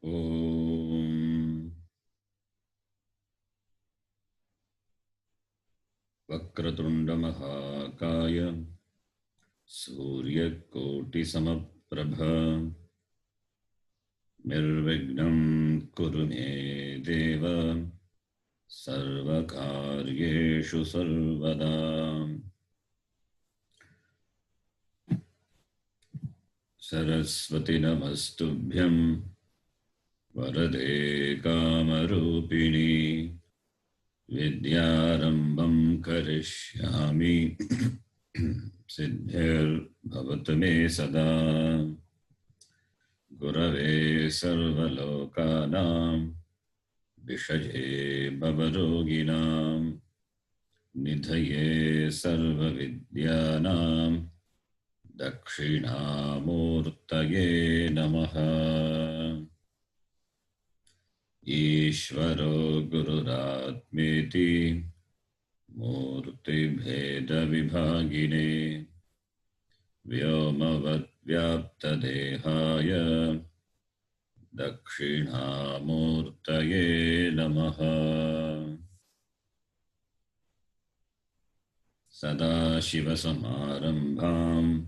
Om Vakratunda Mahakaya Surya Koti Samaprabha Nirvignam Kurume Deva Sarvakaryeshu Sarvada Saraswati Namastubhyam Varade Kamarupini Vidyarambam Karishyami Siddhir Bhavatu Me Sada Gurave Sarvalokanam Vishaje Bhavaroginam Nidhaye Sarvavidyanam Dakshinamurtaye Namaha Ishvaro Gururatmeti Murti Bheda Vibhagine Vyomavat Vyapta Dehaya Dakshinamurtaye Namaha Sadashiva Samarambham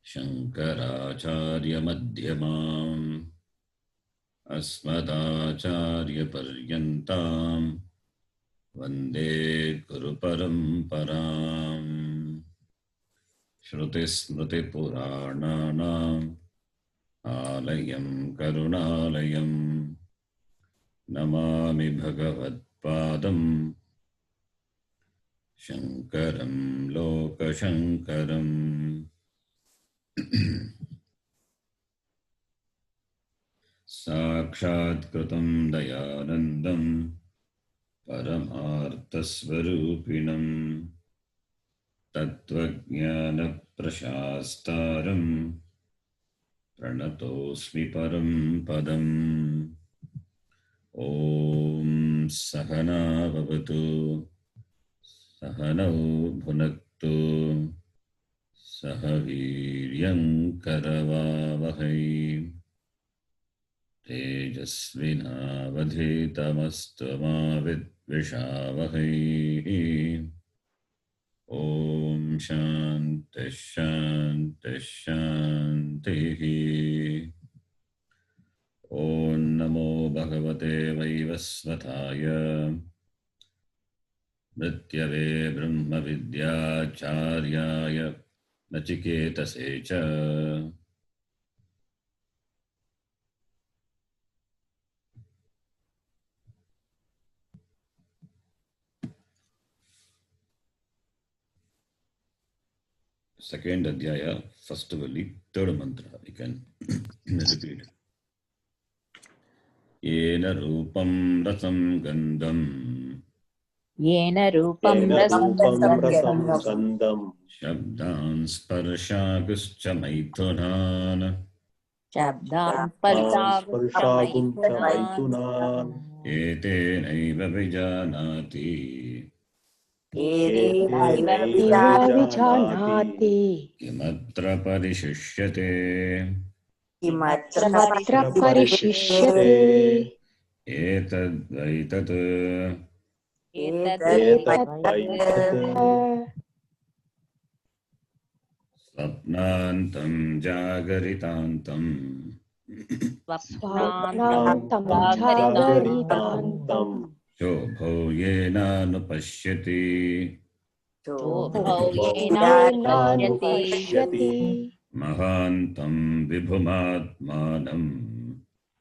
Shankaracharya Madhyamam Asmadacharya Paryantam Vande Guru Paramparam Shruti Smriti Purananam Alayam Karunalayam Namami Bhagavad Padam Shankaram Loka Shankaram Sakshat Kritam Dayanandam Paramartha Svarupinam Tattvajnana Prashastaram Pranatosmi Param Padam Om Sahana Bhavatu Sahanau Bhunaktu Sahaviryam Karavavahai Tejasvinavadhitamastu vidvishavahai Om Shanti Shanti Shanti Om Namo Bhagavate Vaivasvathaya Mrityave Brahma Vidyacharya Nachiketase Cha Second Adhyaya, first valley, third mantra. We can repeat. Yena Rupam Rasam Gandham Yena Rupam Rasam Gandham Shabdan Sparshagascha Maithunan Shabdan Sparshagascha Maithunan Ete Naiva Vijanati Naiva Vijanati Kimatra Parishishyate Kimatra Parishishyate Etad Vaitat Swapnantam Jagaritantam Swapnantam Jagaritantam Shobho Yena Nupashyati Shobho Yena Nupashyati Mahantam Vibhumatmanam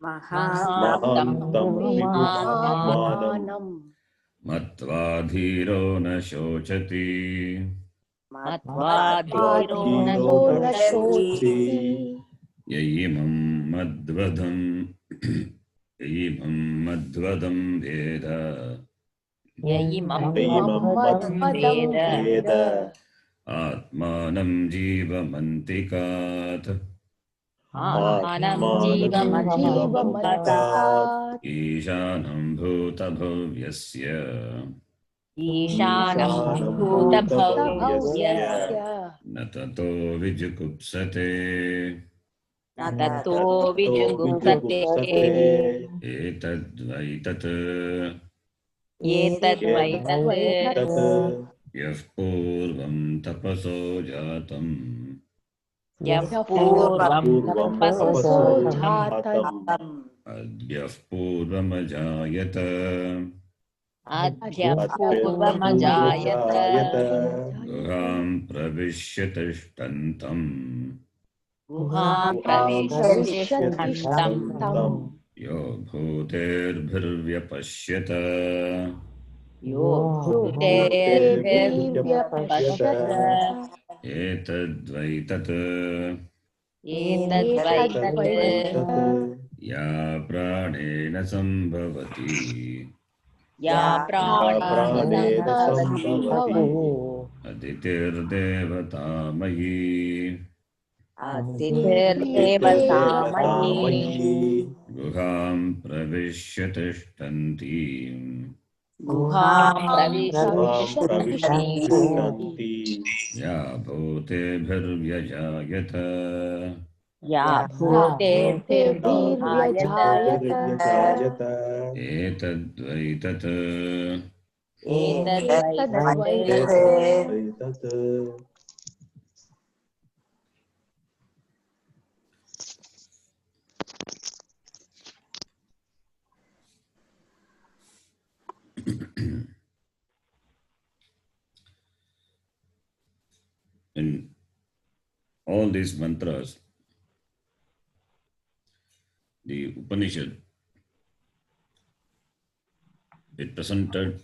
Mahantam Vibhumatmanam Matvadhiro na shochati Matvadhiro na shoti Yayimam madvadam veda Yayimam Veda Atmanam jivamantikat Atmanam Jivamantikat Ishanam bhuta bhavyasya Ishanam Bhuta Bhavyasya Natato vijukupsate न ततो ततो विजुगुप्सते विजुगुप्सते एतद्वै तत् एतद्वै तत् एतद्वैतत् यः पूर्वं तपसो जातम् यः यः पूर्वं पूर्वं तपसो तपसो जातम् जातम् अद्यः पूर्वमजायत अद्य अद्य पूर्वमजायत पूर्वमजायत गुहां प्रविश्य तिष्ठन्तम् गुहां गुहां प्रविश्य प्रविश्य तिष्ठन्तम् तिष्ठन्तम् यो भूतेर्भिर्व्यपश्यत यो भूतेर्भिर्व्यपश्यत भूतेर्व्यपश्यत एतद्वै तत् एतद्वै तत् एतद्वैतत् या प्राणेन सम्भवति या या प्राणेन प्राणेन सम्भवति सम्भवति अदितिर्देवतामयी अतिथिर्देवतामयी देवतामयी गुहां प्रविश्य तिष्ठन्तीम् गुहां गुहां प्रविश्य प्रविश्य तिष्ठन्ति तिष्ठन्ति या भूतेभिर्व्यजायत या भूतेर्भिर्विजायत भूतेर्भिर्व्यजायत एतद्वै तत् एतद्वै तत् एतद्वैतत् in all these mantras, the Upanishad, it presented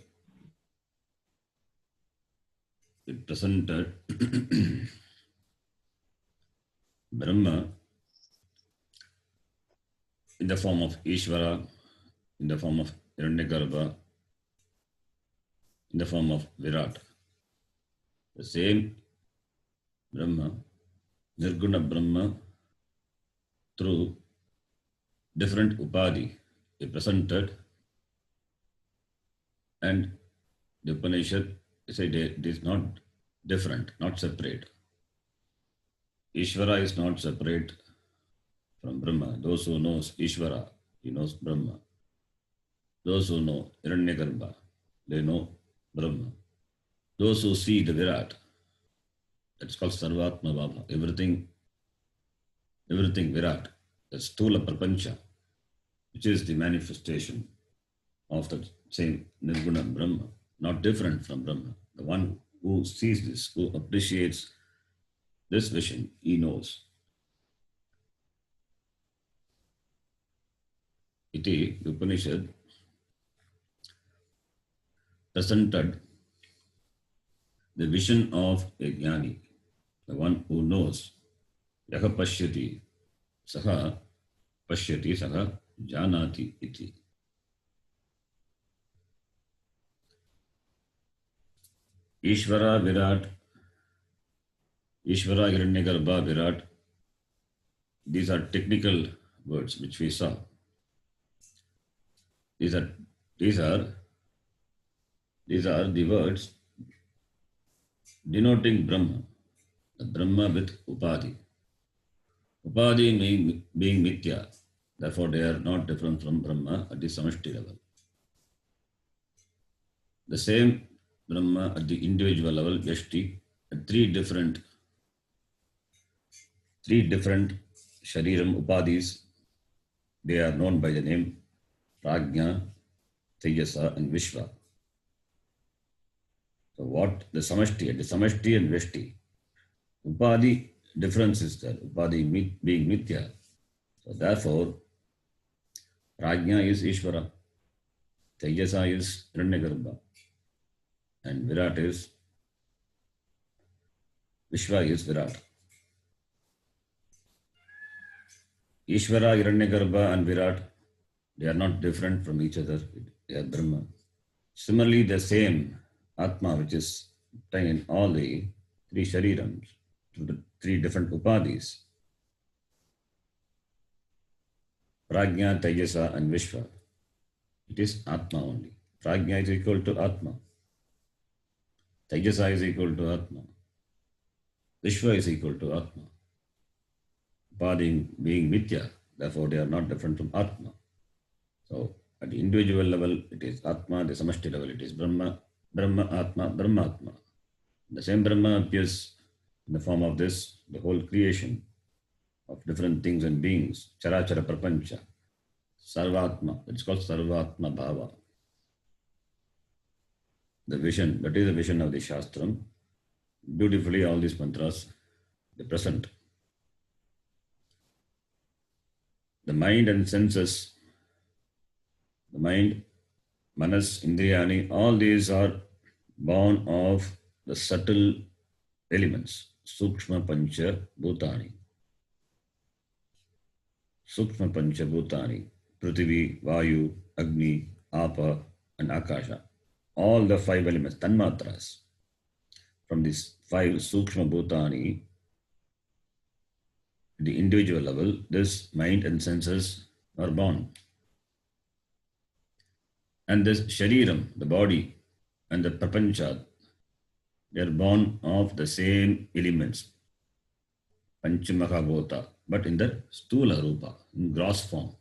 Brahma in the form of Ishvara, in the form of Hiranyagarbha, in the form of Virat. The same Brahma, Nirguna Brahma, through different Upadhi, he presented, and the Upanishad said it is not different, not separate. Ishvara is not separate from Brahma. Those who knows Ishvara, he knows Brahma. Those who know Hiranyagarbha, they know Brahma. Those who see the Virat, that's called Sarvatma Bhava. Everything Virat, the Stula Prapancha, which is the manifestation of the same Nirguna Brahma, not different from Brahma. The one who sees this, who appreciates this vision, he knows. Iti, the Upanishad presented the vision of a jnani, the one who knows. Yaha pashyati, saha pashyati, saha janati iti. Ishvara Virat, Ishvara Hiranyagarbha Virat, these are technical words which we saw. These are the words denoting Brahma, the Brahma with Upadhi. Upadhi being Mithya, therefore they are not different from Brahma at the Samashti level. The same Brahma at the individual level, Vyashti, at three different Shariram Upadhis, they are known by the name Prajna, Tejasa and Vishwa. So what the Samashti and Vyashti, Upadhi difference is there, Upadhi being Mithya. So therefore, Prajna is Ishvara, Tejasa is Hiranyagarbha, and Virat is, Vishwa is Virat. Ishvara, Hiranyagarbha and Virat, they are not different from each other, they are Brahma. Similarly, the same Atma, which is contained in all the three Sharirams, through the three different Upadhis, Prajna, Tejasa and Vishwa, it is Atma only. Prajna is equal to Atma. Tejasa is equal to Atma. Vishwa is equal to Atma. Upadhi being Mithya, therefore they are not different from Atma. So at the individual level, it is Atma, the Samashti level, it is Brahma, Brahma Atma, Brahmatma. The same Brahma appears in the form of this, the whole creation of different things and beings, Charachara Prapancha, Sarvatma, it's called Sarvatma Bhava. The vision, that is the vision of the Shastram. Beautifully, all these mantras, they present. The mind and senses, the mind, manas, indriyani, all these are born of the subtle elements, Sukshma Pancha Bhutani. Sukshma Pancha Bhutani, Prithvi, Vayu, Agni, Apa, and Akasha. All the five elements, Tanmatras. From these five Sukshma Bhutani, the individual level, this mind and senses are born. And this Shariram, the body, and the Prapancha, they are born of the same elements, Panchamahabhota, but in the Stula Rupa, in gross form.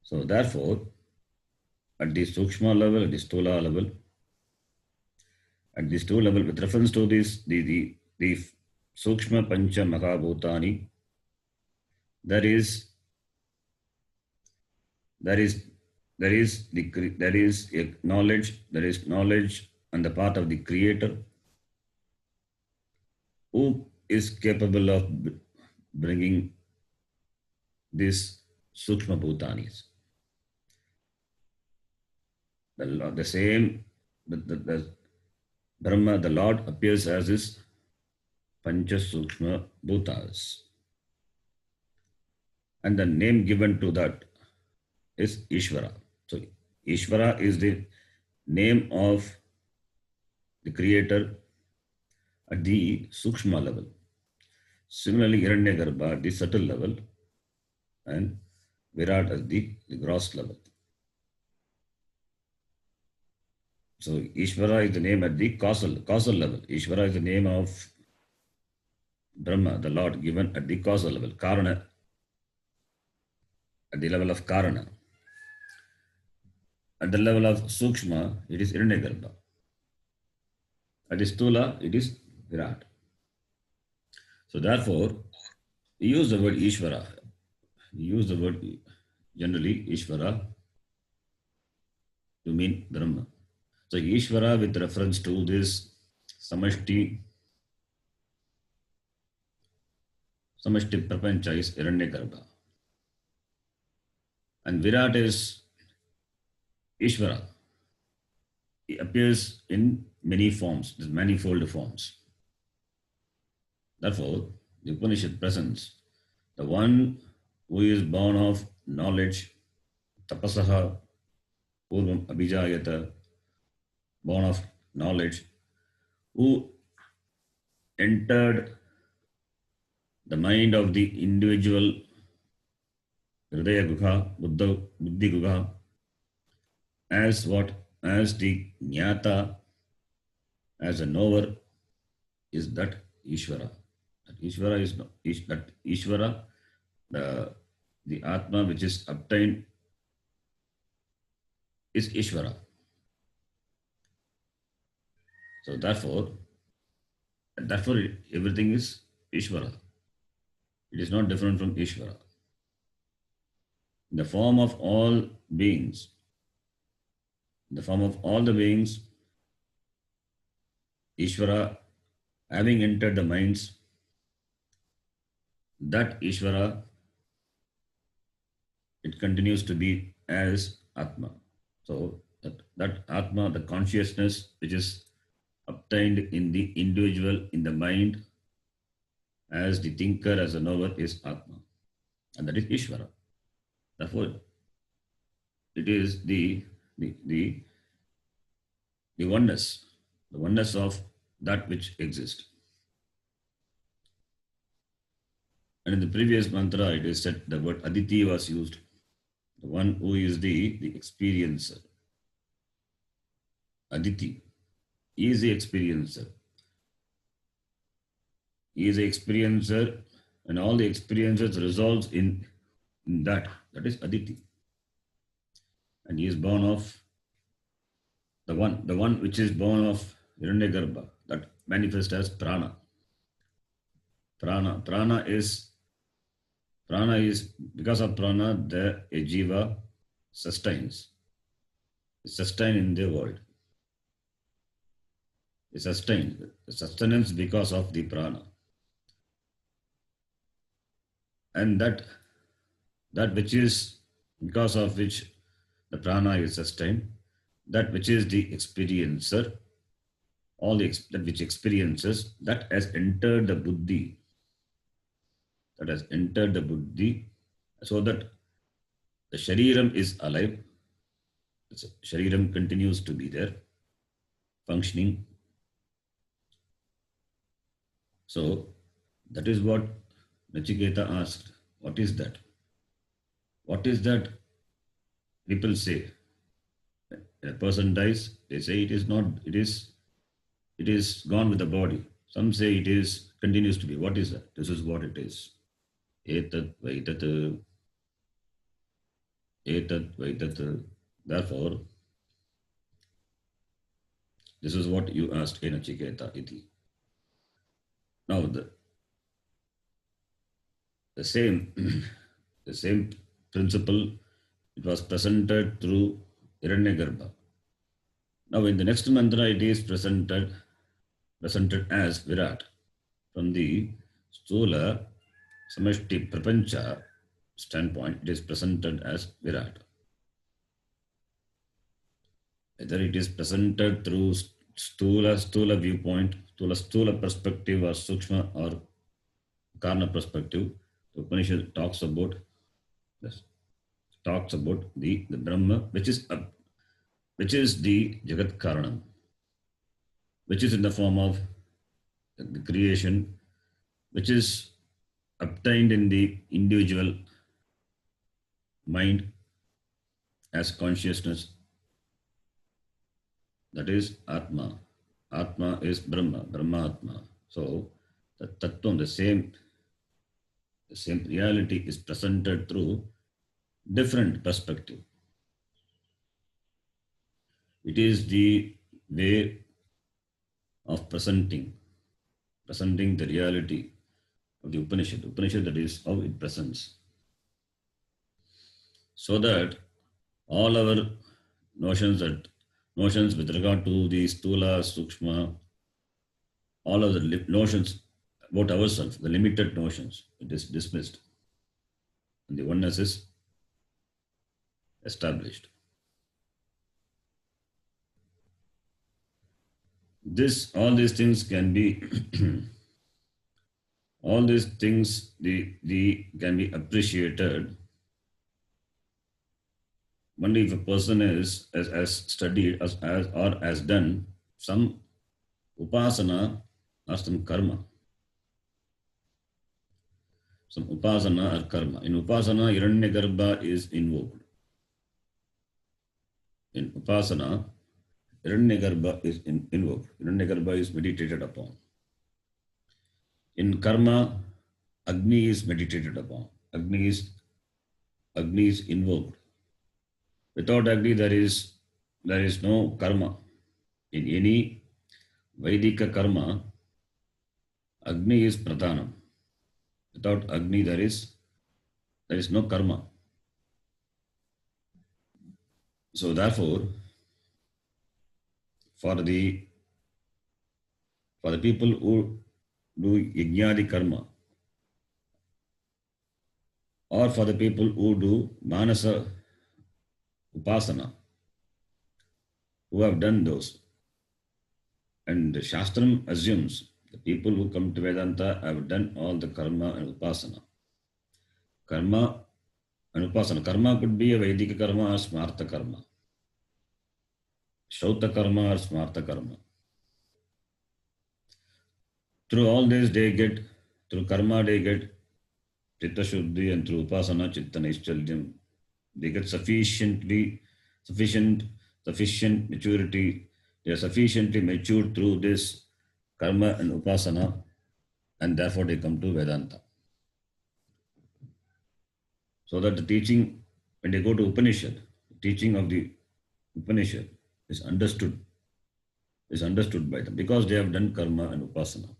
So therefore, at the Sukshma level, at the Stula level, at this two level, with reference to this, the Sukshma Pancha Mahabhutani, there is a knowledge, there is knowledge on the part of the Creator who is capable of bringing these Sukshma Bhutanis. The same, the Brahma, the Lord, appears as his Pancha Sukshma Bhutas. And the name given to that is Ishvara. So Ishvara is the name of the Creator at the Sukshma level. Similarly, Hiranyagarbha at the subtle level and Virat at the gross level. So Ishvara is the name at the causal level. Ishvara is the name of Brahma, the Lord, given at the causal level. Karana, at the level of Karana. At the level of Sukshma, it is Hiranyagarbha. At the Stula, it is Virat. So therefore, we use the word Ishvara. We use the word generally Ishvara to mean Brahma. So Ishvara with reference to this Samashti Prapancha is Hiranyagarbha. And Virat is Ishvara. He appears in many forms, manifold forms. Therefore, the Upanishad presents the one who is born of knowledge, tapasaha, purvam abhijayata, born of knowledge, who entered the mind of the individual Hridaya Guha, Buddhi Guha, as what? As the Jnata, as a knower, is that Ishvara. That Ishvara is that Ishvara, the Atma which is obtained is Ishvara. So therefore everything is Ishvara. It is not different from Ishvara. In the form of all beings, Ishvara having entered the minds, that Ishvara, it continues to be as Atma. So that Atma, the consciousness which is obtained in the individual, in the mind, as the thinker, as a knower, is Atma. And that is Ishvara. Therefore, it is the oneness of that which exists. And in the previous mantra, it is said the word Aditi was used, the one who is the experiencer. Aditi, he is the experiencer. He is the experiencer and all the experiences resolves in that. That is Aditi. And he is born of the one which is born of Hiranyagarbha, that manifests as prana. Prana is because of prana the a jiva sustains. Is sustained in the world. Is sustained. The sustenance because of the prana. And that which is because of which the prana is sustained, that which is the experiencer, that which experiences, that has entered the buddhi. That has entered the buddhi, so that the shariram is alive. The shariram continues to be there, functioning. So that is what Nachiketa asked. What is that? What is that? People say. A person dies, they say it is not, it is gone with the body. Some say it is continues to be. What is that? This is what it is. Etat vaitat. Etat vaitat. Therefore, this is what you asked Nachiketa iti. Now the same the same principle, it was presented through Hiranyagarbha. Now in the next mantra it is presented as Virat. From the Stula Samashti Prapancha standpoint, it is presented as Virat. Whether it is presented through Stula viewpoint, Stula perspective, or Sukshma or Karna perspective, the Upanishad talks about this. Talks about the Brahma, which is the Jagat Karanam, which is in the form of the creation, which is obtained in the individual mind as consciousness. That is Atma. Atma is Brahma, Brahmatma. So the Tattvam, the same reality is presented through different perspective. It is the way of presenting the reality of the Upanishad. Upanishad, that is how it presents. So that all our notions with regard to the Stula, Sukshma, all of the notions about ourselves, the limited notions, it is dismissed. And the oneness is established. All these things can be all these things can be appreciated only if a person has studied or has done some upasana or some karma. Some upasana or karma. In upasana, Hiranyagarbha is invoked. In upasana, Hiranyagarbha is invoked. Hiranyagarbha is meditated upon. In karma, Agni is meditated upon. Agni is invoked. Without Agni, there is no karma. In any Vaidika karma, Agni is pradhanam. Without Agni, there is no karma. So therefore, for the people who do yajnadi karma, or for the people who do manasa upasana, who have done those, and the Shastram assumes the people who come to Vedanta have done all the karma and upasana. Karma and upasana. Karma could be a Vedic karma or smarta karma. Shauta karma or smarta karma. Through all this through karma they get Chitta Shuddhi, and through upasana, Chitta Naishchalyam, they get sufficient maturity. They are sufficiently matured through this karma and upasana, and therefore they come to Vedanta. So that the teaching, when they go to Upanishad, the teaching of the Upanishad is understood by them because they have done karma and upasana.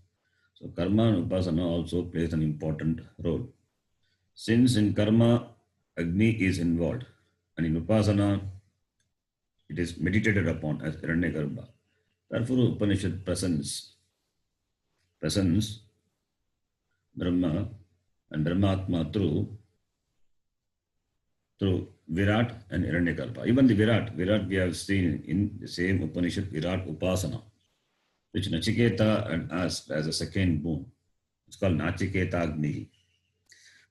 So karma and upasana also plays an important role. Since in karma, Agni is involved, and in upasana, it is meditated upon as Hiranyagarbha. Therefore, Upanishad presents Brahma and Brahmatma through Virat and Hiranyagarbha. Even the Virat we have seen in the same Upanishad, Virat Upasana, which Nachiketa had asked as a second boon. It's called Nachiketa Agni.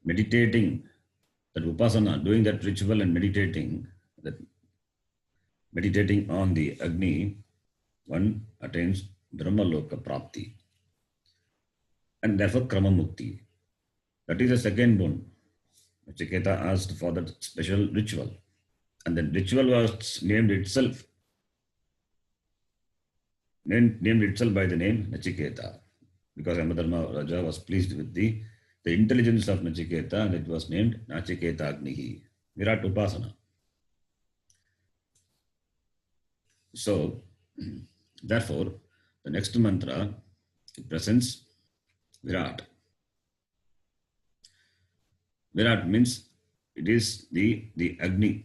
Meditating, that Upasana, doing that ritual and meditating on the Agni, one attains Brahmaloka Prapti and therefore Krama Mukti. That is the second boon. Nachiketa asked for that special ritual, and the ritual was named itself by the name Nachiketa, because Yamadharma Raja was pleased with the intelligence of Nachiketa, and it was named Nachiketa Agnihi, Virat Upasana. So, therefore, the next mantra presents Virat. Virat means it is the Agni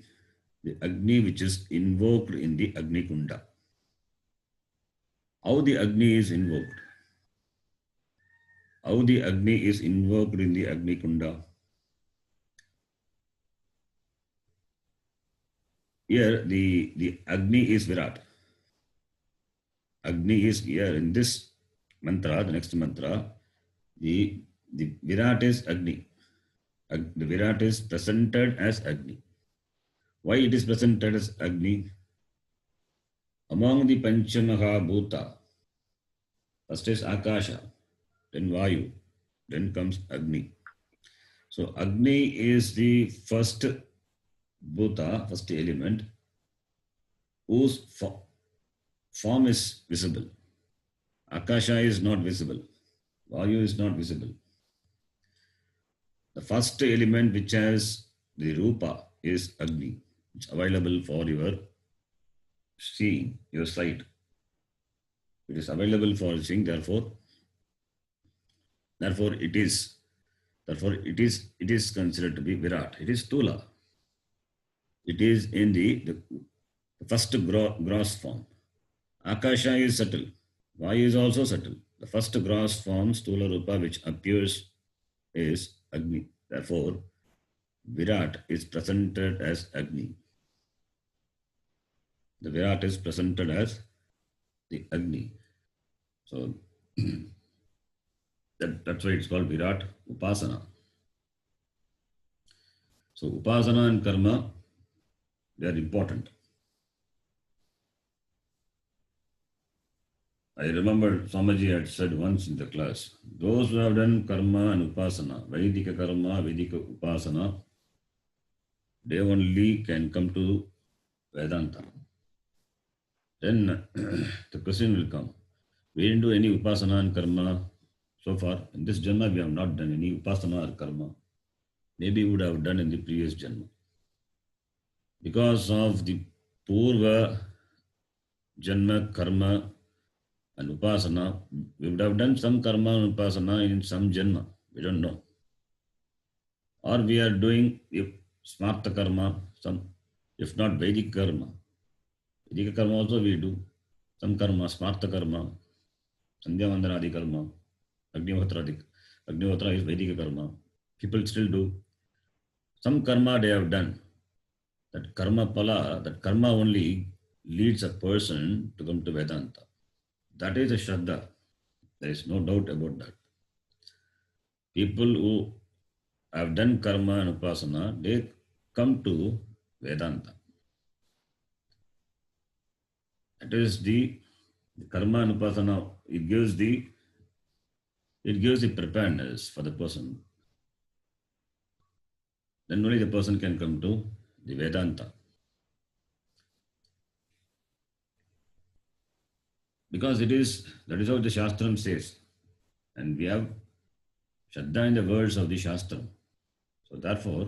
which is invoked in the Agni Kunda. How the Agni is invoked? How the Agni is invoked in the Agni Kunda? Here the Agni is Virat. Agni is here in this mantra, the next mantra, the Virat is Agni. The Virat is presented as Agni. Why it is presented as Agni? Among the Panchamaha Bhuta, first is Akasha, then Vayu, then comes Agni. So Agni is the first Bhuta, first element, whose form is visible. Akasha is not visible. Vayu is not visible. The first element which has the Rupa is Agni. It's available for your seeing, your sight. It is available for seeing, therefore it is considered to be Virat. It is Tula. It is in the first gross form. Akasha is subtle. Vayu is also subtle. The first gross form, Stula Rupa, which appears is Agni. Therefore, Virat is presented as Agni. The Virat is presented as the Agni. So, that's why it's called Virat Upasana. So, Upasana and Karma, they are important. I remember Swamiji had said once in the class, those who have done Karma and Upasana, Vaidika Karma, Vaidika Upasana, they only can come to Vedanta. Then the question will come, we didn't do any Upasana and Karma so far. In this Janma, we have not done any Upasana or Karma. Maybe we would have done in the previous Janma. Because of the Purva Janma, Karma and Upasana, we would have done some Karma and Upasana in some Janma. We don't know. Or we are doing Smartha Karma, if not Vedic Karma. Vedic Karma also we do. Some Karma, Smartha Karma, Sandhya Vandanadi Karma, Agnihotra is Vedic Karma. People still do. Some Karma they have done. That Karma Pala, that Karma only leads a person to come to Vedanta. That is a Shraddha. There is no doubt about that. People who have done Karma and Upasana, they come to Vedanta. That is the Karma and Upasana, it gives the preparedness for the person. Then only the person can come to the Vedanta. Because that is how the Shastram says. And we have Shraddha in the words of the Shastram. So therefore,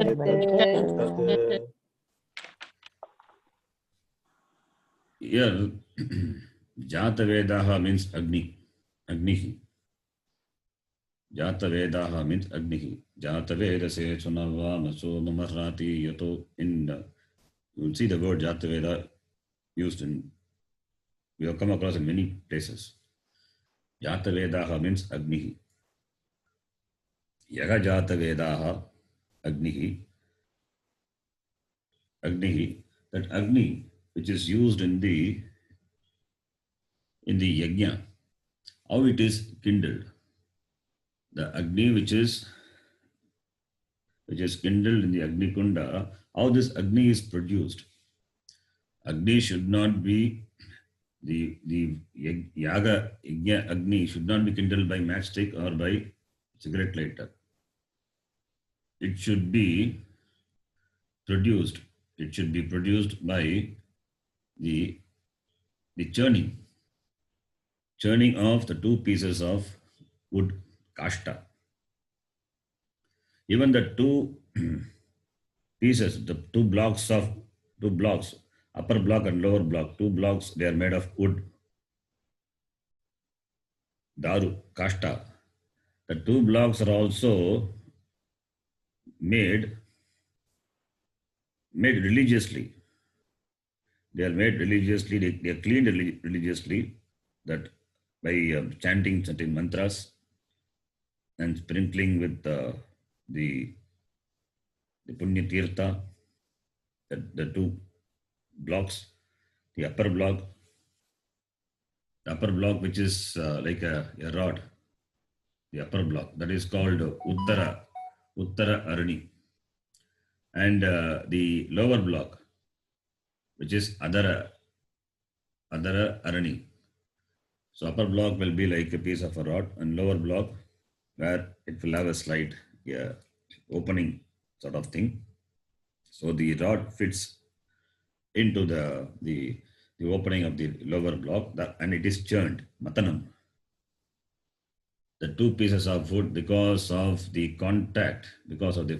Tat. Here, Jatavedaha means Agni. Agnihi. Jatavedaha means Agnihi. Jataveda se Sunava Maso Mamarati Yato. You will see the word Jataveda used in, we have come across in many places. Jatavedaha means Agnihi. Yaga Jatavedaha Agnihi. Agnihi. That Agni which is used in the yajna, how it is kindled. The Agni which is kindled in the Agni Kunda, how this Agni is produced. Agni should not be the Yaga Agni should not be kindled by matchstick or by cigarette lighter. It should be produced. It should be produced by the churning of the two pieces of wood, kashta. Even the two pieces, the two blocks, upper block and lower block, two blocks, they are made of wood, daru, kashta. The two blocks are also made religiously. They are made religiously, they are cleaned religiously, that by chanting certain mantras and sprinkling with the Punya Tirtha, the two blocks, the upper block The upper block, which is like a rod, the upper block, that is called Uttara Arani. And the lower block, which is Adara Arani. So upper block will be like a piece of a rod, and lower block where it will have a slight opening sort of thing. So the rod fits into the opening of the lower block, and it is churned, matanam. The two pieces of wood, because of the contact, because of the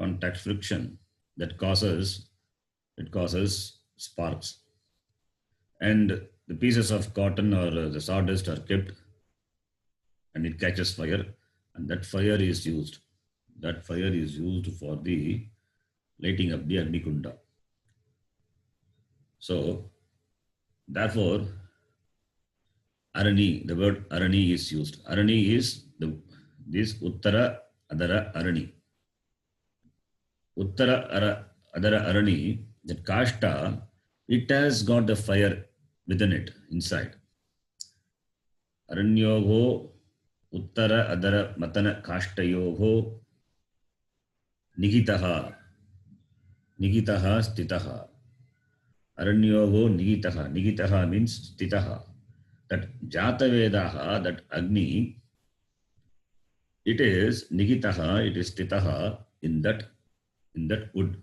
contact friction, that causes sparks. And the pieces of cotton or the sawdust are kept, and it catches fire, and that fire is used. That fire is used for the lighting of the Agni Kunda. So, therefore, Arani, the word Arani is used. Arani is this Uttara Adara Arani. Adara Arani, that Kashta, it has got the fire within it, inside. Aranyoho Uttara Adara Matana Kashtayoho Nigitaha Stitaha. Aranyoho Nigitaha. Nigitaha means Stitaha. That Jatavedaha, that Agni, it is Nigitaha, it is Stitaha in that wood.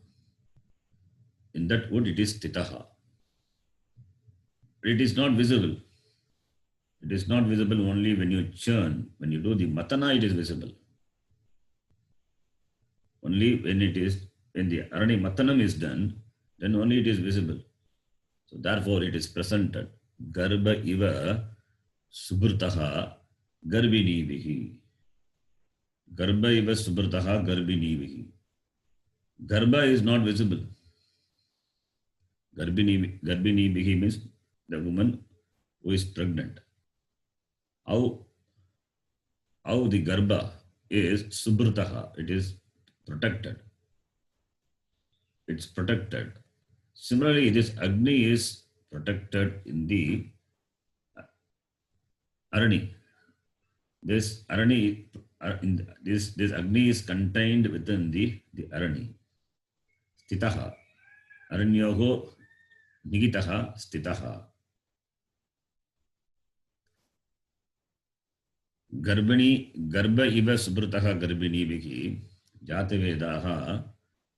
In that wood it is Stitaha. It is not visible. It is not visible only when you churn. When you do the matana, it is visible. Only when the Arani Matanam is done, then only it is visible. So therefore it is presented. Garbha iva subrtaha garbinivihi. Garbha iva subrtaha garbinivihi. Garbha is not visible. Garbinivihi means the woman who is pregnant. How the garbha is subrtaha, it is protected. It's protected. Similarly, this Agni is protected in the Arani. This Arani, this Agni is contained within the Arani. Stitaha. Aranyoho Nigitaha Stitaha. Garbha iva subrtaha garbini bhi jatavedaha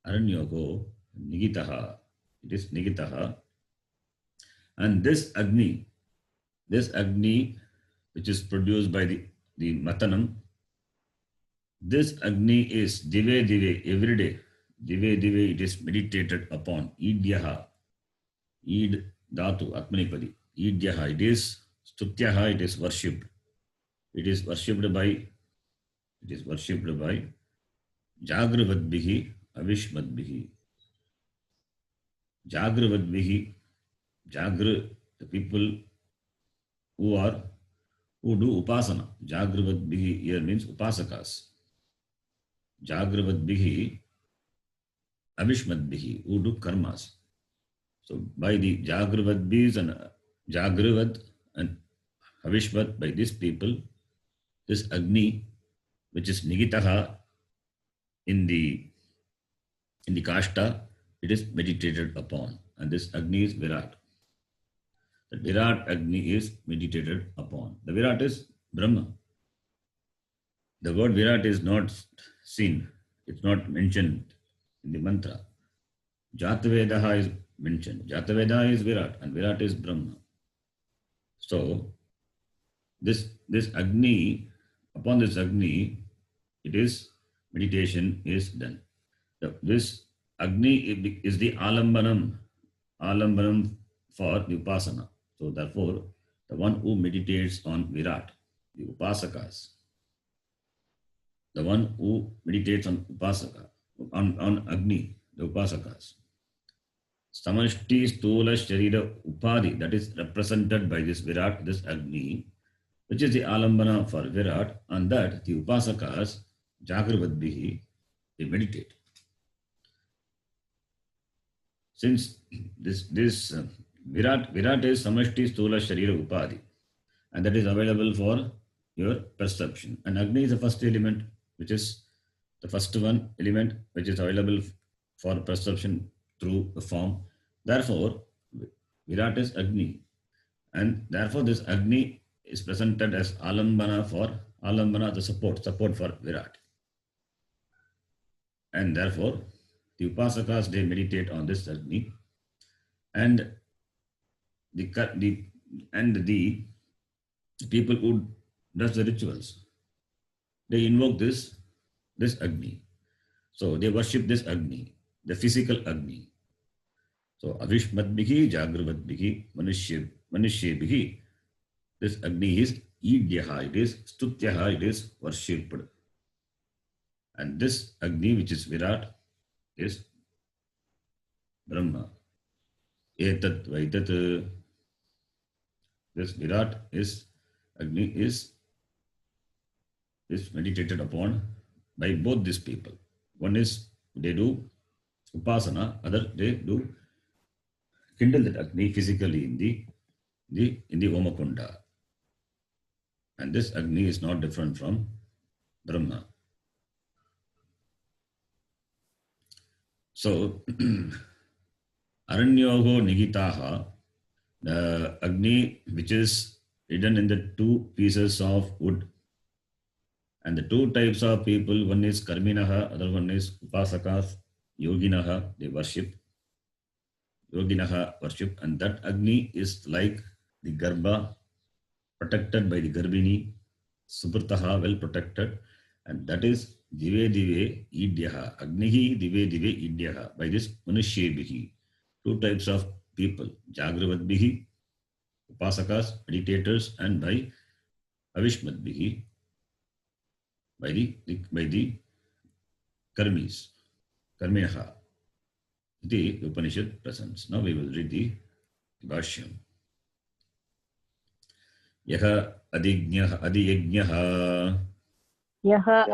aranyogo nigitaha. It is nigitaha. And this Agni, which is produced by the Matanam, this Agni is dive every day. Dive it is meditated upon. Idyaha. Id dhatu atmanipadi. Idyaha. It is stutyaha. It is worshipped. It is worshipped by Jagravadbihi, Avishmadbihi. Jagravadbihi, the people who do upasana. Jagravadbihi here means upasakas. Jagravadbihi, Avishmadbihi, who do karmas. So by the Jagravadbis and Jagravad and Avishmad, by these people, this Agni, which is Nigitaha in the Kashta, it is meditated upon. And this Agni is Virat. The Virat Agni is meditated upon. The Virat is Brahma. The word Virat is not seen. It's not mentioned in the mantra. Jatavedaha is mentioned. Jataveda is Virat and Virat is Brahma. So, this Agni, upon this Agni, it is meditation is done. This Agni is the alambanam for the upasana. So therefore, the one who meditates on Virat, the upasakas, the one who meditates on upasaka, on Agni, the upasakas. Samashti Stula Sharira Upadi, that is represented by this Virat, this Agni, which is the alambana for Virat, and that the upasakas, Jagravadbihi, they meditate. Since this Virat is Samashti Stula Sharira Upadhi, and that is available for your perception. And Agni is the first element, which is the first one element which is available for perception through the form. Therefore, Virat is Agni, and therefore this Agni is presented as Alambana, the support for Virat. And therefore, the Upasakas, they meditate on this Agni, and the people who does the rituals, they invoke this Agni. So they worship this Agni, the physical Agni. So Avishmadbhihi, Jagravadbhihi, Manushyebihi, this Agni is Idyaha, it is Stutyaha, it is worshipped. And this Agni, which is Virat, is Brahma. Etat Vaitat, this Virat is Agni is meditated upon by both these people. One is they do upasana, other they do kindle that Agni physically in the Omakunda. And this Agni is not different from Brahma. So Aranyoho Nigitaha, the Agni which is hidden in the two pieces of wood. And the two types of people, one is Karminaha, other one is Upasakas, Yoginaha, they worship. Yoginaha worship, and that Agni is like the Garbha, protected by the Garbhini, Subrtaha, well protected, and that is Dive Dive Idyaha, Agnihi Dive Dive Idyaha, by this Manushyebihi. Two types of people, Jagravadbihi, Upasakas, meditators, and by Avishmadbihi, by the Karmis, Karminaha. The Upanishad presents. Now we will read the Bhashyam. Yaha adiyajnaha Yaha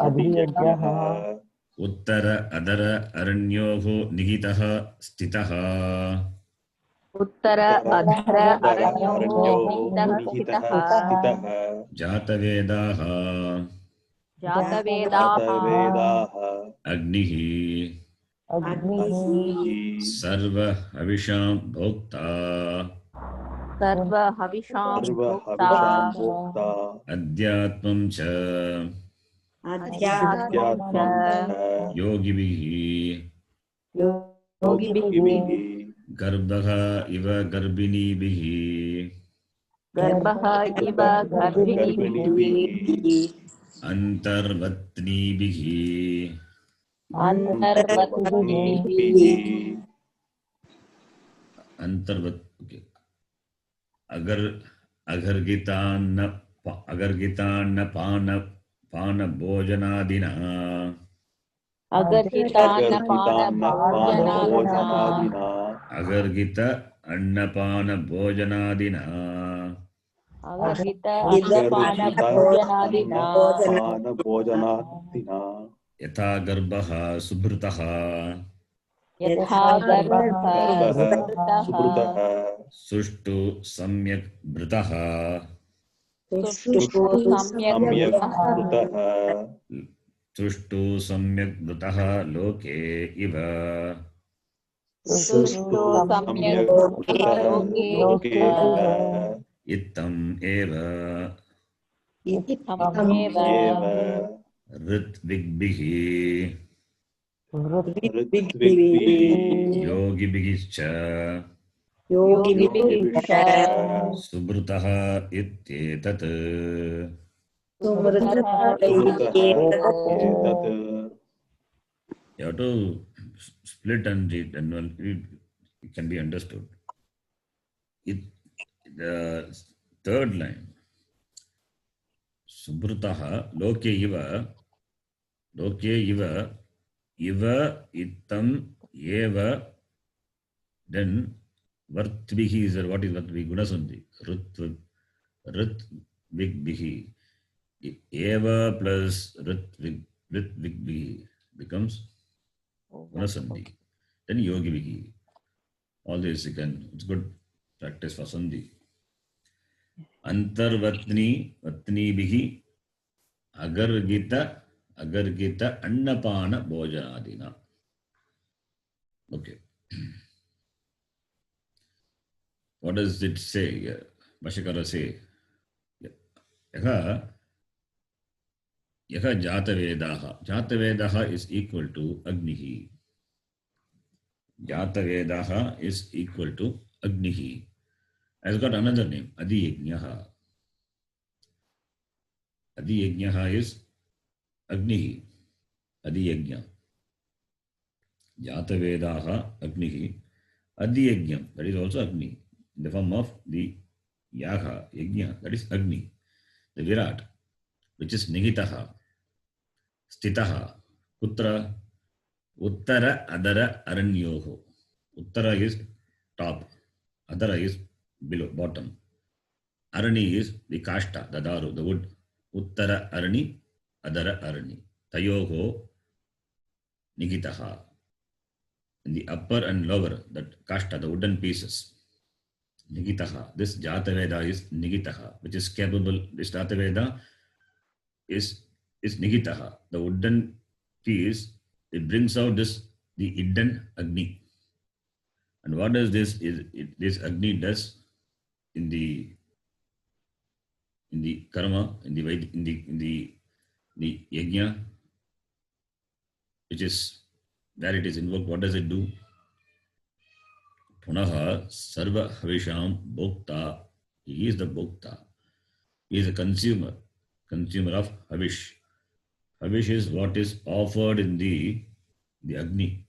adiyajnaha uttara adara aranyoho nigitaha stitaha Uttara Adhara Aranyoho Nihitaha Nihitaha Stitaha Stitaha jatavedaha Jatavedaha Jatavedaha agnihi Agnihi sarva avisham bhokta Sarva Havisham Sarva Havisham Bhukta Bhokta adhyatmam cha Adhyatmam Adhyatmam Cha Cha yogibihi Yogibihi Yogibihi garbhaha iva garbhinibihi Garbhaha Iva Garbhinibihi Garbhinibihi antarvatnibihi Antarvatnibihi Antarvatnibihi अंतर्वत अगर्गितान्न पान भोजनादिना Agargitana Pana Agargitanapana Bhojanadina Bhojanadina अगर्गित अन्नपान भोजनादिना Agargita Annapana Agargita Bhojanadina Annapana Bhojanadina यथा गर्भः सुभृतः Yatha Garbha Garbhaha Subrtaha Subrtaha सुष्टु सम्यक् भृतः Sushtu Samyak Samyak Vrtaha Vrtaha सुष्टु सम्यक् भृतः लोके इव Sushtu Samyak Samyak Vrtaha Vrtaha Loke Loke Iva Iva इत्थम् एव Tameva Eva ऋत्विग्भिः Ritvigvihi योगिभिश्च Yogibihisha सुभृतः इत्येतत् Sumrtaha Sumrtaha Ityetatu Etat You have to split and read, and it can be understood. The third line, Subrutaha loke iva iva ittam eva, then vartvihi is what is vartvihi? Gunasandhi. Ritvigbihi. Eva plus ritvigbihi becomes Gunasandhi. Then yogivihi. All this it's good practice for Sandhi. Antarvatni Vatnibihi Agargita Annapana Bhojanadina. Okay. What does it say here? Bhashakara say, Yaha Jatavedaha. Jatavedaha is equal to Agnihi. Jatavedaha is equal to Agnihi. Has got another name, Adiyajnaha. Adiyajnaha is Agnihi. Adiyajna. Jatavedaha Agnihi. Adiyajnam, that is also Agni. In the form of the Yaha, Yajna, that is Agni. The Virat, which is Nigitaha, Stitaha, Putra, Uttara Adara Aranyoho. Uttara is top, Adara is below, bottom. Arani is the Kashta, the Daru, the wood. Uttara Arani, Adara Arani. Tayoho Nigitaha. In the upper and lower, that Kashta, the wooden pieces. Nigitaha. This Jataveda is Nigitaha, which is capable. This Jataveda is Nigitaha. The wooden piece, it brings out the hidden Agni. And what does this Agni does in the karma, in the yajna, which is where it is invoked? What does it do? Punaha sarva havisham bhokta. He is the bhokta. He is a consumer of havish. Havish is what is offered in the Agni.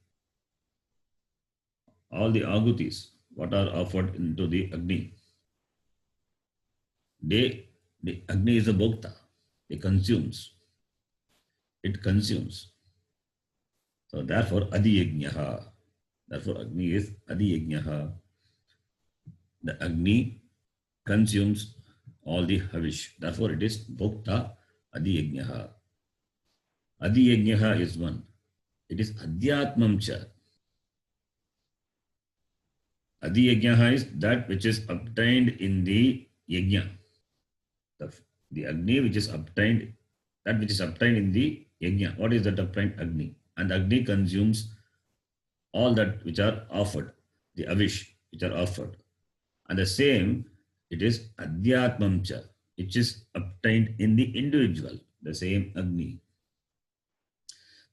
All the agutis, what are offered into the Agni. The Agni is a bhokta. It consumes. So therefore, Adiyajnaha. Therefore, Agni is Adiyajnaha. The Agni consumes all the havish. Therefore, it is bhokta Adiyajnaha. Adiyajnaha is one. It is Adhyatmam cha. Adiyajnaha is that which is obtained in the yajna. The Agni which is obtained, that which is obtained in the yajna. What is that obtained? Agni. And Agni consumes all that which are offered, the avish which are offered. And the same, it is Adhyatmam cha, which is obtained in the individual, the same Agni.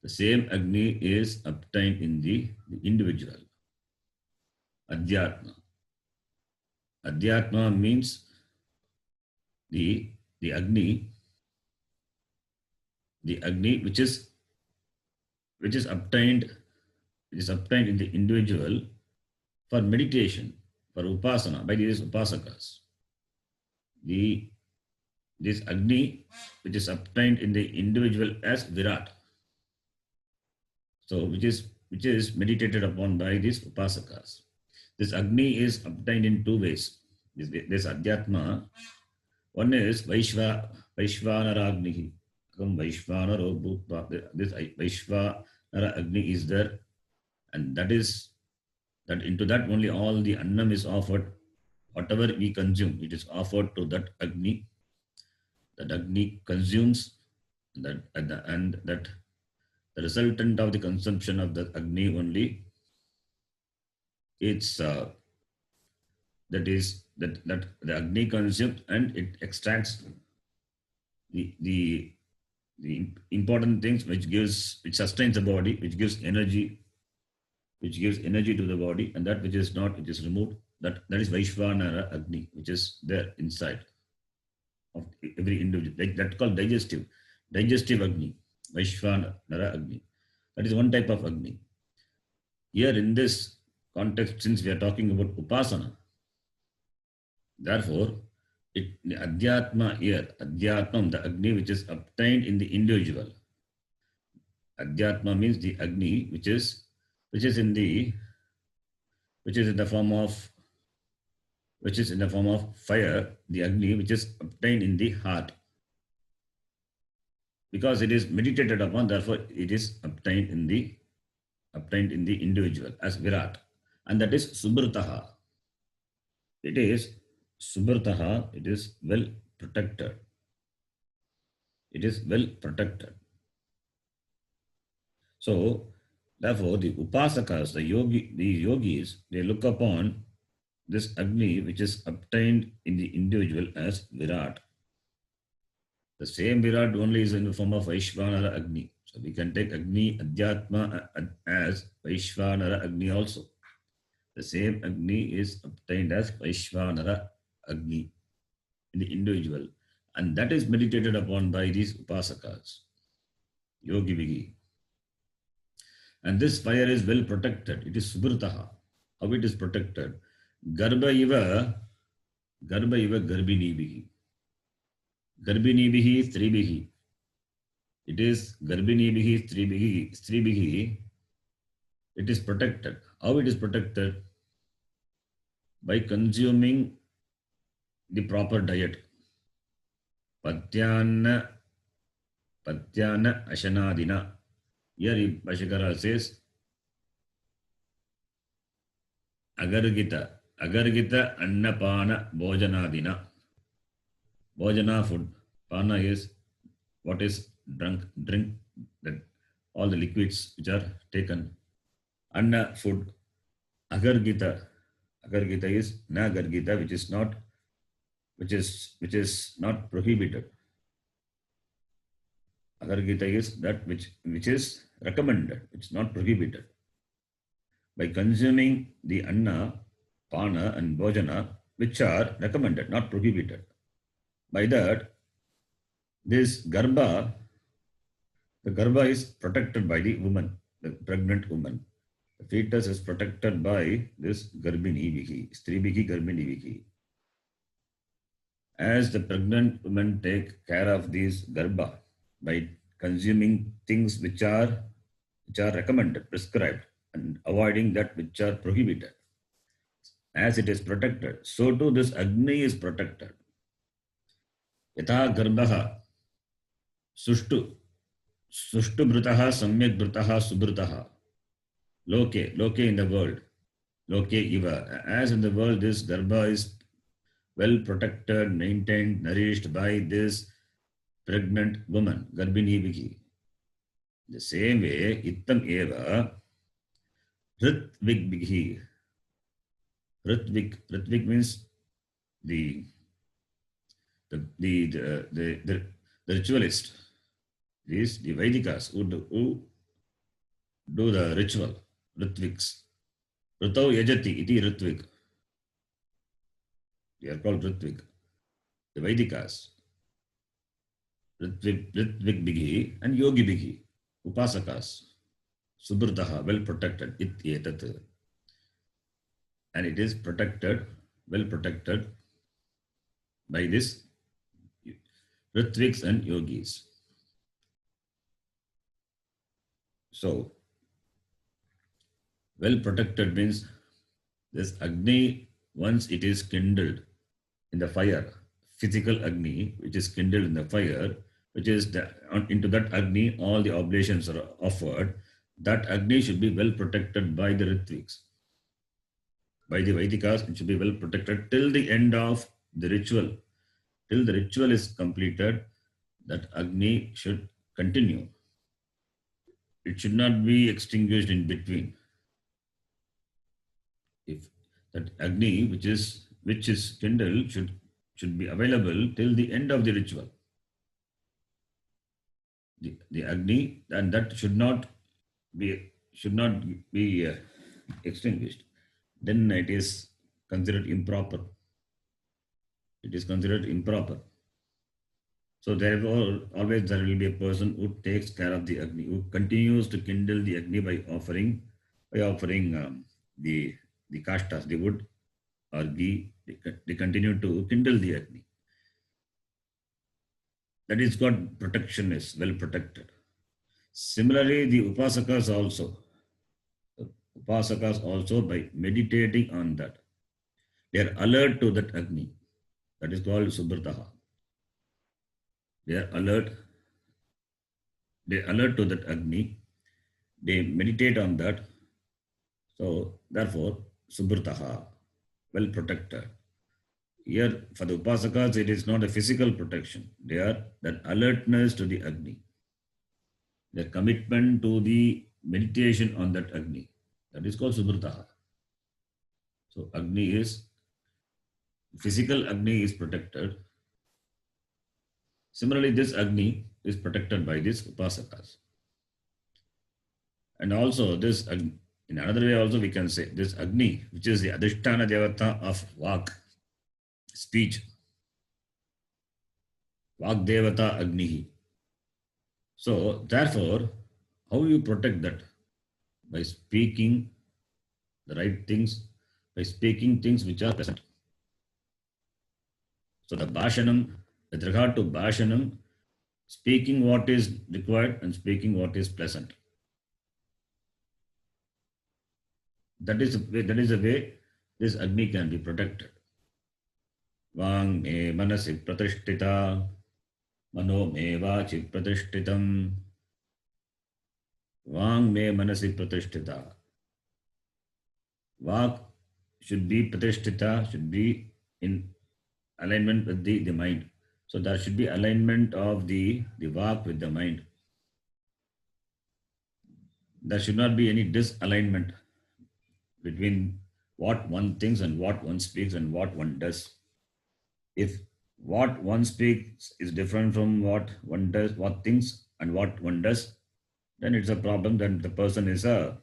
The same Agni is obtained in the individual. Adhyatma. Adhyatma means the Agni which is obtained in the individual for meditation, for upasana, by these upasakas. This Agni which is obtained in the individual as Virat. So which is meditated upon by these upasakas. This Agni is obtained in two ways. This Adhyatma, one is Vaishvanaragnihi. Vaishvanaro Bhutva. This Vaishvanara Agni is there, and that into that only all the annam is offered. Whatever we consume, it is offered to that Agni. That Agni consumes that, and that the resultant of the consumption of the Agni only, it's that the Agni consumes and it extracts the important things which sustains the body, which gives energy to the body, and that which is not, it is removed. That is Vaishvanara Agni, which is there inside of every individual. That's called digestive Agni, Vaishvanara Agni. That is one type of Agni. Here in this context, since we are talking about upasana, therefore, the Adhyatma here, Adhyatmam, the Agni which is obtained in the individual. Adhyatma means the Agni which is in the form of fire, the Agni which is obtained in the heart. Because it is meditated upon, therefore it is obtained in the individual as Virat. and that is Subrataha. It is Subrataha, it is well protected. It is well protected. So, therefore, the Upasakas, the yogis, they look upon this Agni which is obtained in the individual as Virat. The same Virat only is in the form of Vaishvanara Agni. So we can take Agni Adhyatma as Vaishvanara Agni also. The same Agni is obtained as Vaishvanara Agni in the individual. And that is meditated upon by these Upasakas, Yogi Vigi. And this fire is well protected. It is Subrataha. How it is protected? Garbha iva Garbhini Vihi. Garbhini Vihi Stribihi. It is Garbhini Vihi Stribihi. It is protected. How it is protected? By consuming the proper diet. Patyana Ashanadina. Here Bhashakara says Agargita Annapana Bhojanadina. Bhojana food. Pana is what is drink, that all the liquids which are taken. Anna food. Agargita is nagargita, which is not prohibited. Agargita is that which is recommended, which is not prohibited. By consuming the anna, pana and bhojana, which are recommended, not prohibited. By that, this garbha, the garbha is protected by the woman, the pregnant woman. The fetus is protected by this garbhini vihi, stribihi garbhini vihi. As the pregnant women take care of these garbha by consuming things which are recommended, prescribed, and avoiding that which are prohibited. As it is protected, so too this Agni is protected. Yatha garbha sushtu brutaha samyak brutaha subrutaha. Loke in the world. Loke iva. As in the world, this garbha is well protected, maintained, nourished by this pregnant woman, Garbhini Viki. The same way, Ittam eva, Ritvik Vighi. Ritvik means the ritualist. These the Vedikas who do the ritual, Ritviks. Ritau Yajati iti Ritvik. They are called Ritvik. The Vedikas. Ritvik Bighi and Yogi Bighi. Upasakas. Subrataha, well protected. It etat. And it is protected, well protected by this Ritviks and Yogis. So, well protected means this Agni, once it is kindled in the fire, physical Agni, which is kindled in the fire, which is into that Agni, all the oblations are offered. That Agni should be well protected by the Ritviks. By the Vedikas, it should be well protected till the end of the ritual. Till the ritual is completed, that Agni should continue. It should not be extinguished in between. If that Agni, which is kindled, should be available till the end of the ritual. The Agni, and that should not be extinguished. Then it is considered improper. It is considered improper. So therefore, always there will be a person who takes care of the Agni, who continues to kindle the Agni by offering the kashtas, the wood or ghee. They continue to kindle the Agni. That is called protection, is well protected. Similarly, the Upasakas also by meditating on that, they are alert to that Agni. That is called Subrataha. They are alert to that Agni. They meditate on that. So, therefore, Subrtaha, well protected. Here, for the Upasakas, it is not a physical protection. They are that alertness to the Agni, their commitment to the meditation on that Agni. That is called Subrtaha. So, Agni is, physical Agni is protected. Similarly, this Agni is protected by these Upasakas. And also, this Agni, in another way, also we can say this Agni, which is the Adhisthana Devata of Vak, speech. Vak Devata Agni. So, therefore, how you protect that? By speaking the right things, by speaking things which are pleasant. So, the Bhashanam, with regard to Bhashanam, speaking what is required and speaking what is pleasant. That is the way this Agni can be protected. Vang me manasi pratishtita, mano me vachi pratishtitam. Vang me manasi pratishtita. Vak should be pratishtita, should be in alignment with the mind. So there should be alignment of the Vak with the mind. There should not be any disalignment between what one thinks and what one speaks and what one does. If what one speaks is different from what one does, what thinks and what one does, then it's a problem. Then the person is a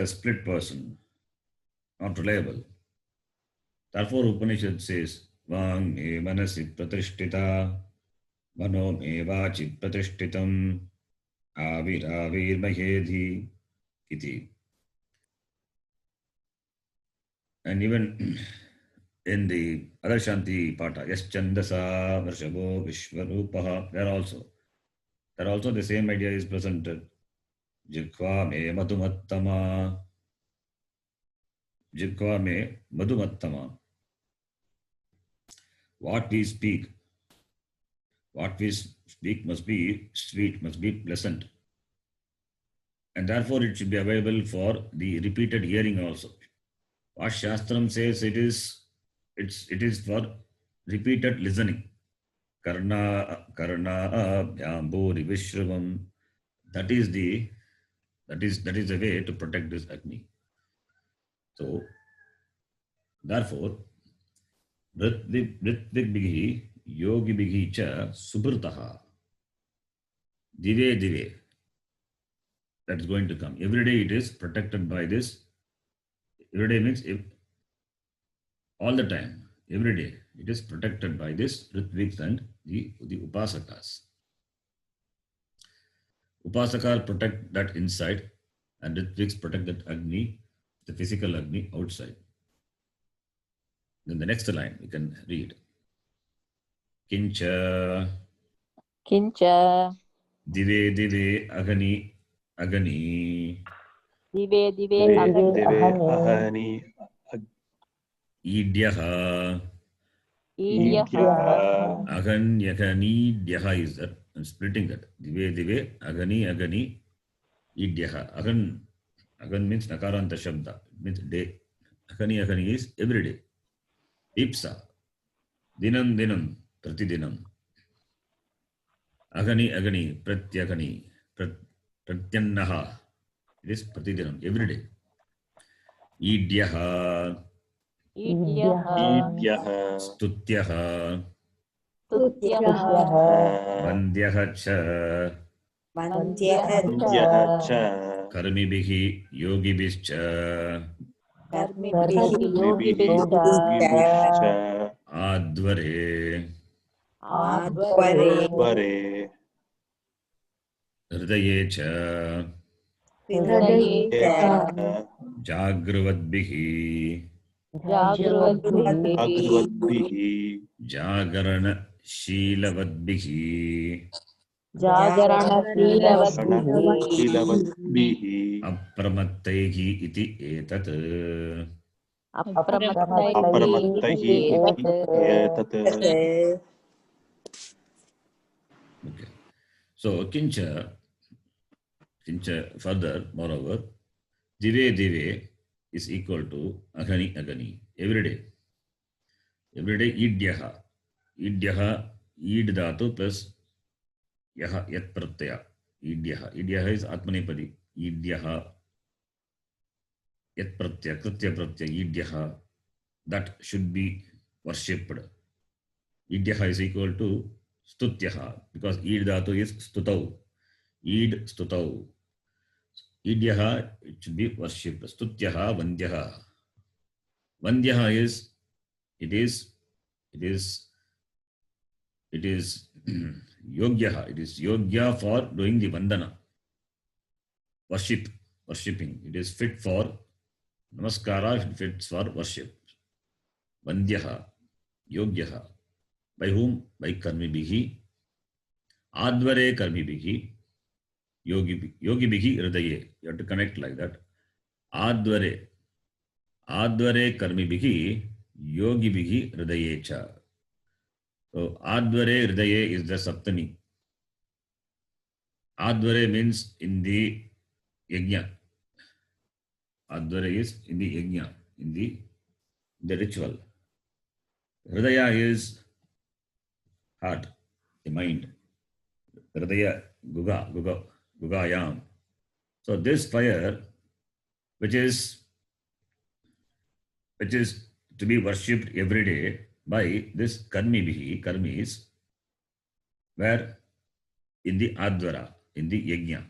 split person, not reliable. Therefore, Upanishad says, Vang me manasi pratishtita, mano me vachi pratishtitam, avir mahedhi iti. And even in the other Shanti Pata, Yes Chandasa Varshavo Vishwarupaha, there also the same idea is presented. Jikva me madhumattama. Jikva me madhumattama. What we speak must be sweet, must be pleasant. And therefore it should be available for the repeated hearing also. What Shastram says, it is for repeated listening. Karna Yamburi Vishravam. That is the way to protect this Agni. So therefore, Vritvigbihi Yogibihi cha Subrtaha. Dive. That's going to come. Every day it is protected by this. Every day means all the time. Every day it is protected by this Ritviks and the Upasakas. Upasaka protect that inside and Ritviks protect that Agni, the physical Agni outside. Then the next line you can read. Kincha Dive Agani Dive ahani Idyaha idyaha Aganyagani is that. I'm splitting that. Dive Agani Idyaha. Agan means Nakaranta Shabda. It means day. Agani is every day. Ipsa. Dinam. Pratidinam. Agani. Pratyagani. Pratyannaha. It is Pratidinam. Every day. Idyaha. idyaha Stutyaha. tutyaha Vandyaha cha. vandyaha cha Karmibihi yogibhischa. karmibihi karmibihi yogibhischa yogibhischa Advare. advare advare Hridaye cha. hridaye cha Jagrvadbihi. jagrvadbihi agrivadbihi Jagarana Sheelavadbihi. jagarana silavadbihi रणशीलवद्भिः Apramattaihi iti etat. apramattai अप्रमत्तैः etat इति एतत् Okay. So, Kincha, further, moreover, Dive dive is equal to agani agani. Every day. Every day idyaha. Idyaha, id dhatu plus yaha yat pratyaya. Idyaha. Idyaha is atmanepadi. Idyaha yat pratyaya. Kritya pratyaya. Idyaha. That should be worshipped. Idyaha is equal to stutyaha because id dhatu is stutau. Id stutau. Idyaha, it should be worshipped. Stutyaha, vandyaha. Vandyaha is, it is, it is, it is yogyaha. It is yogya for doing the vandana. Worship, worshipping. It is fit for namaskara, it fits for worship. Vandyaha, yogyaha. By whom? By karmibihi. Advare karmibihi. Yogibihi hridaye. You have to connect like that. Advare. Advare karmibihi. Yogibihi hridaye cha. So Advare hridaye is the Saptami. Advare means in the yajna. Advare is in the yajna, in the ritual. Hridaya is heart, the mind. Hridaya, gugayam. So this fire, which is to be worshipped every day by this karmis, where in the advara, in the yajna.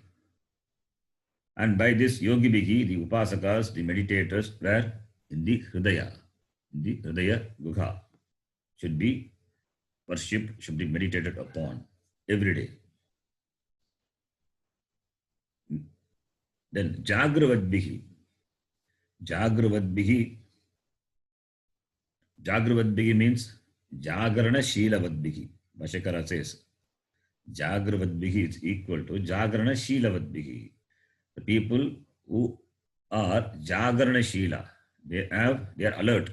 And by this yogi bihi, the upasakas, the meditators, were in the hridaya gugha, should be worshipped, should be meditated upon every day. Then jagravad bihi means jagarana shilavad bihi. Bhashakara says jagravad bihi is equal to jagarana shilavad bihi. The people who are jagarana shila, they are alert.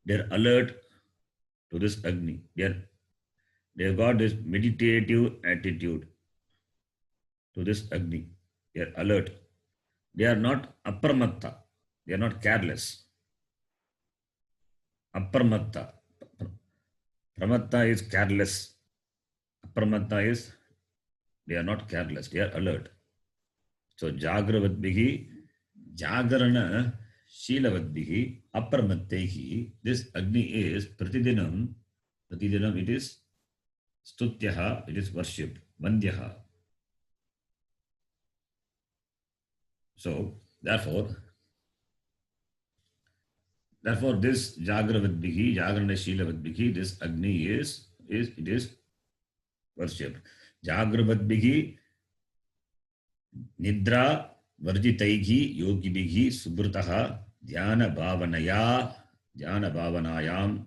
They are alert to this Agni. They have got this meditative attitude to this Agni. They are alert. They are not apramatta. They are not careless. Apramatta. Pramatta is careless. Apramatta is they are not careless. They are alert. So Jagravadbihi, Jagarana Shilavadbihi, Apramatehi, this Agni is Pratidinam it is Stutyaha, it is worshipped, Vandyaha. So therefore this Jagravadbihi, Jagarana Shilavadbihi, this Agni is worshipped. Jagravadbihi Nidra Varjitaihi Yogibihi Subrutaha Dhyana Bhavanayam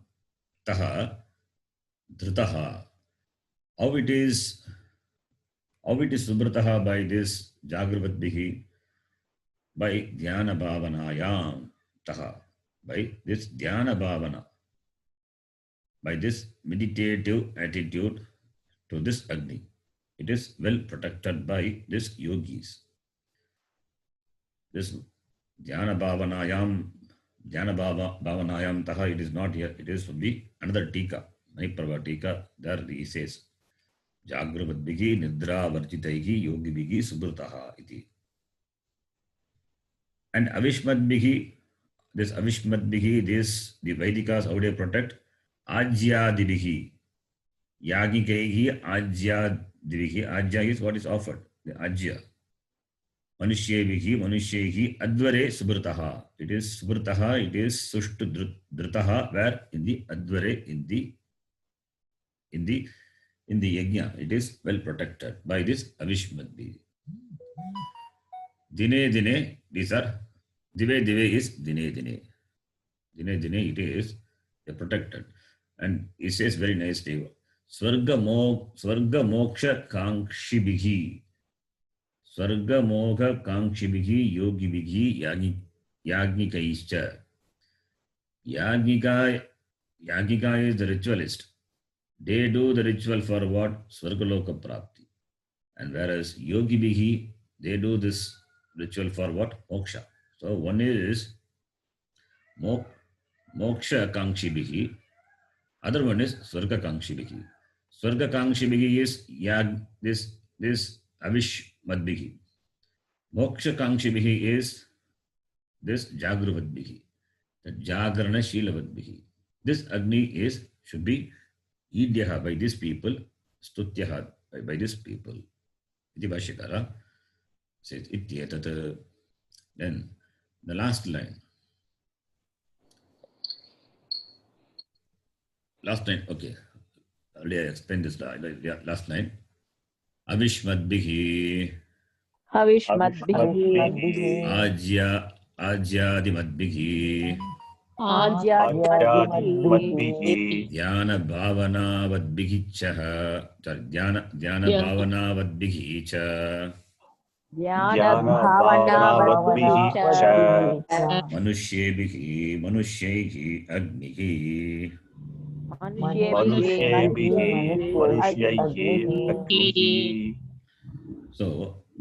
Taha Dhrutaha. How it is Subrutaha by this Jagravadbihi? By Dhyana Bhavanayam Taha. By this Dhyana Bhavana. By this meditative attitude to this Agni. It is well protected by this yogis. This Dhyana Bhavanayam Taha, it is not here, it is from the another Tika, Naiprava Tika, there he says, Jagravadbihi Nidra Varjitaihi Yogibihi Subrutaha iti. And Avishmadbihi, the Vedikas, how they protect? Ajyadibihi. Yagikaihi Ajyadibihi. Ajya is what is offered, the Ajya. Manushyehi Advare Subrataha. It is Subrataha, it is Sushtu Drutaha, where in the Advare, in the Yajna, it is well protected by this Avishmadbihi. Dine, these are Dive is Dine, it is protected. And it says very nicely, Swarga Moksha Kangshibihi. Swarga Moksha Kangshibihi Yogibihi Yagnikaischa. Yagnika is the ritualist. They do the ritual for what? Swargaloka Prapti. And whereas Yogibihi, they do this ritual for what? Moksha. So one is moksha kankshibhihi, other one is swarga kankshibhihi. Swarga kankshibhihi is yag, this avish madbhihi. Moksha kankshibhihi is this jagruvadbhihi, the jagrana shilavadbhihi. This Agni is should be idyaha by these people, stutyaha by these people. Iti Bhashyakara says ityetat. Then the last line. Last line, okay. Earlier I explained this last line. Avishmadbihi Avishmadbihi Ajyadimadbihi Ajyadimadbihi Dhyana Bhavanavadbihi Chaha. Dhyana Bhavanavadbihi Cha Dhyana Bhavanavadbihi cha Manushyebihi Agnihi. Manushyebihi Agnihi. So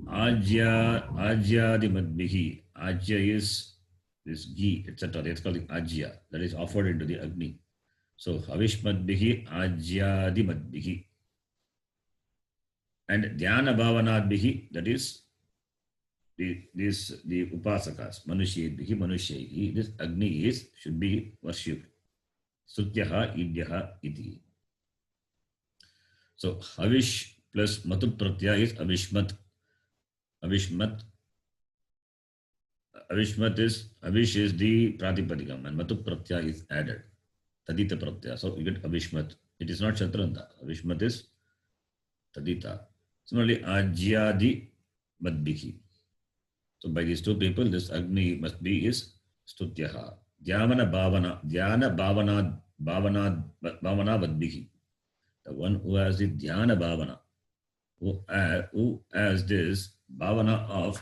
Ajyadimadbihi. Ajya is this ghee, etc. That's called the Ajya. That is offered into the Agni. So Havishmadbihi Ajyadimadbihi. And Dhyana Bhavanadbihi, that is the Upasakas. Manushyebihi. This Agni should be worshipped. Sutyaha Idyaha Iti. So Havish plus Matu Pratyaya is Avishmat. Avishmat is Avish is the Pratipadikam and Matu Pratyaya is added. Tadita Pratyaya. So you get Avishmat. It is not Shatranta. Avishmat is Tadita. Similarly, Ajyadi Madbiki. So by these two people, this Agni must be is Stutyaha. Dhyana Bhavana Vadbiki. The one who has the Dhyana Bhavana, who has this Bhavana of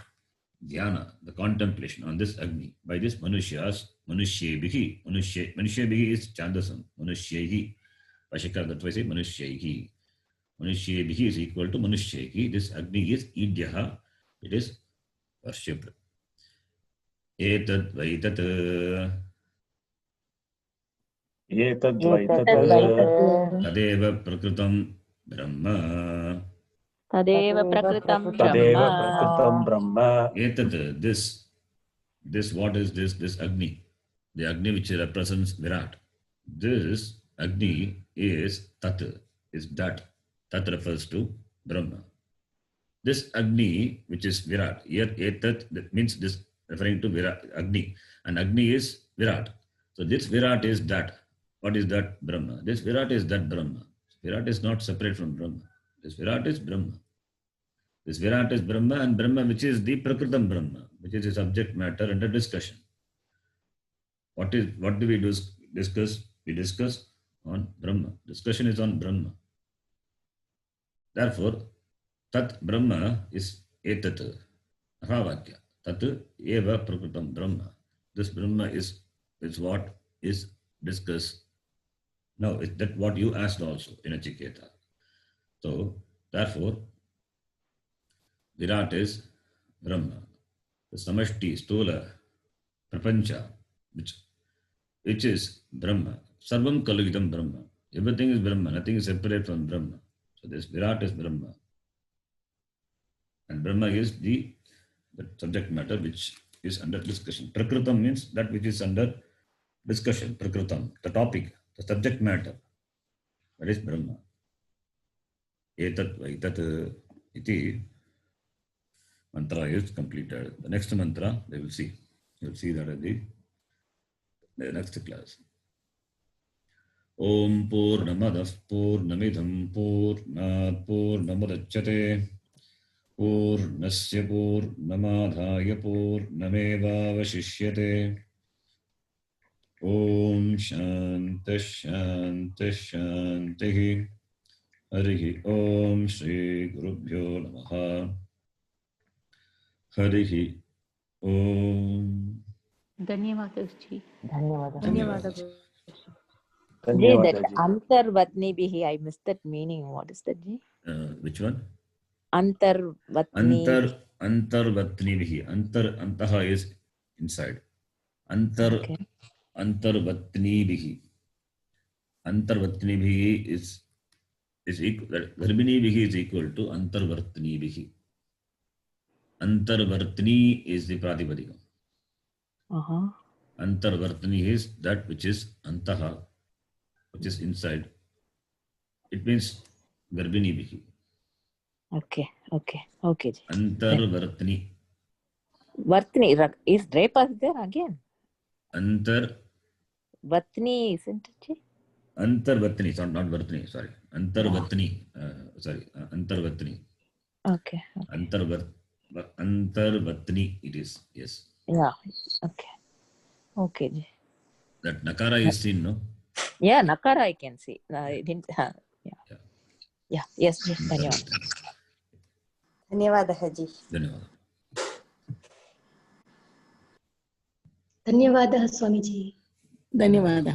Dhyana, the contemplation on this Agni, by this Manushyebihi. Manushyebihi is Chandasam. Manushyehi. Bhashyakara, that's why I say Manushyehi. Manushyebihi is equal to Manushyehi. This Agni is Idyaha. It is worshipped. Etad Vaitat. Tadeva Prakritam Brahma. Tadeva Prakritam Brahma. Etad, this what is this? This Agni. The Agni which represents Virat. This Agni is Tat, is that. Tat refers to Brahma. This Agni, which is Virat, here Etat, that means this referring to Virat, Agni. And Agni is Virat. So this Virat is that. What is that? Brahma. This Virat is that Brahma. Virat is not separate from Brahma. This Virat is Brahma. This Virat is Brahma, and Brahma, which is the Prakritam Brahma, which is the subject matter under discussion. What do we discuss? We discuss on Brahma. Discussion is on Brahma. Therefore, Tat Brahma is Etat. Ahavakya. Tat Eva Prakritam Brahma. This Brahma is what is discussed. Now, is that what you asked also in Achiketa? So, therefore, Virat is Brahma. The Samashti, Stula, Prapancha, which is Brahma. Sarvam Kalugitam Brahma. Everything is Brahma. Nothing is separate from Brahma. So this Virat is Brahma. And Brahma is the subject matter which is under discussion. Prakritam means that which is under discussion. Prakritam, the topic, the subject matter. That is Brahma. Etat Vaitat iti mantra is completed. The next mantra, they will see. You will see that at the next class. Om Purnamadah Purnamidham Purnat Purnamudachyate Purnasya Purnamadhaya Purnamevavashishyate. Om Shanti Shanti Shanti. Harihi Om Shri Gurubhyo Namaha. Harihi Om. धन्यवाद जी. Dhanyawad. Dhanyawad, That ji. Antarvatnibihi, I missed that meaning. What is that, ji? Which one? Antarvatni. Antarvatnibihi. Antaha is inside. Okay. Antarvatnibihi. Antarvatnibihi is equal. Garbhinibihi is equal to Antarvatnibihi. Antarvartni is the Pratipadika. Antarvartni is that which is Antaha, which is inside. It means Garbhinibihi. Okay. Ji. Antarvartni. Vartni is Drapas there again. Antar Vatni isn't it? Ji? Antarvatni, not Vartni, sorry. Antarvatni. Antarvatni. Okay. Antarvatni it is, yes. Yeah. Okay. Ji. That Nakara is seen, no? Yeah, Nakara I can see. I didn't. Yeah. Yes. Ji. ಧನ್ಯವಾದ. ಧನ್ಯವಾದः G. ಧನ್ಯವಾದ. ಧನ್ಯವಾದः ಸ್ವಾಮೀಜಿ. ಧನ್ಯವಾದ.